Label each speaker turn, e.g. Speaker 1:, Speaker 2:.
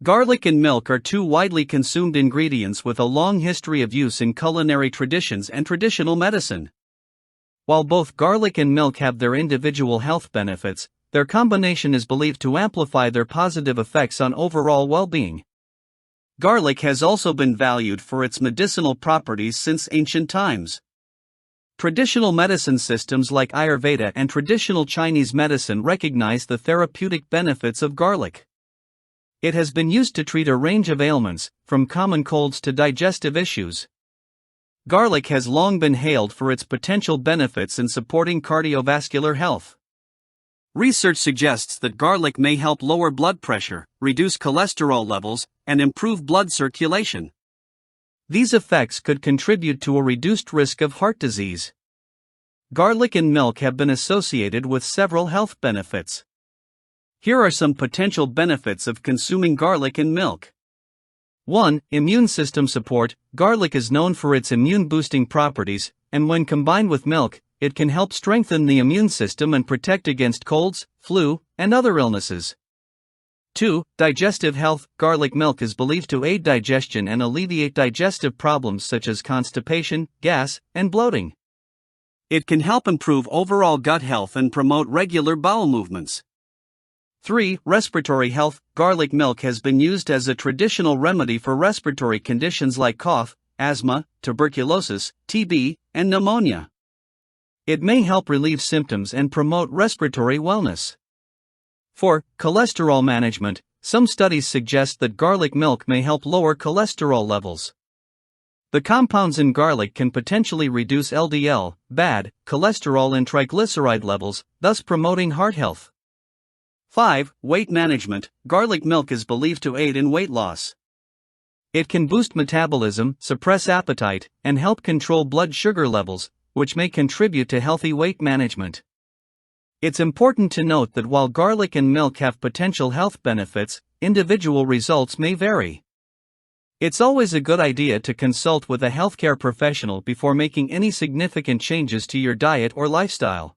Speaker 1: Garlic and milk are two widely consumed ingredients with a long history of use in culinary traditions and traditional medicine. While both garlic and milk have their individual health benefits, their combination is believed to amplify their positive effects on overall well-being. Garlic has also been valued for its medicinal properties since ancient times. Traditional medicine systems like Ayurveda and traditional Chinese medicine recognize the therapeutic benefits of garlic. It has been used to treat a range of ailments, from common colds to digestive issues. Garlic has long been hailed for its potential benefits in supporting cardiovascular health. Research suggests that garlic may help lower blood pressure, reduce cholesterol levels, and improve blood circulation. These effects could contribute to a reduced risk of heart disease. Garlic and milk have been associated with several health benefits. Here are some potential benefits of consuming garlic and milk. 1. Immune system support. Garlic is known for its immune-boosting properties, and when combined with milk, it can help strengthen the immune system and protect against colds, flu, and other illnesses. 2. Digestive health. Garlic milk is believed to aid digestion and alleviate digestive problems such as constipation, gas, and bloating. It can help improve overall gut health and promote regular bowel movements. 3. Respiratory health. Garlic milk has been used as a traditional remedy for respiratory conditions like cough, asthma, tuberculosis, TB, and pneumonia. It may help relieve symptoms and promote respiratory wellness. 4. Cholesterol management. Some studies suggest that garlic milk may help lower cholesterol levels. The compounds in garlic can potentially reduce LDL, bad cholesterol, and triglyceride levels, thus promoting heart health. 5. Weight management. Garlic milk is believed to aid in weight loss. It can boost metabolism, suppress appetite, and help control blood sugar levels, which may contribute to healthy weight management. It's important to note that while garlic and milk have potential health benefits, individual results may vary. It's always a good idea to consult with a healthcare professional before making any significant changes to your diet or lifestyle.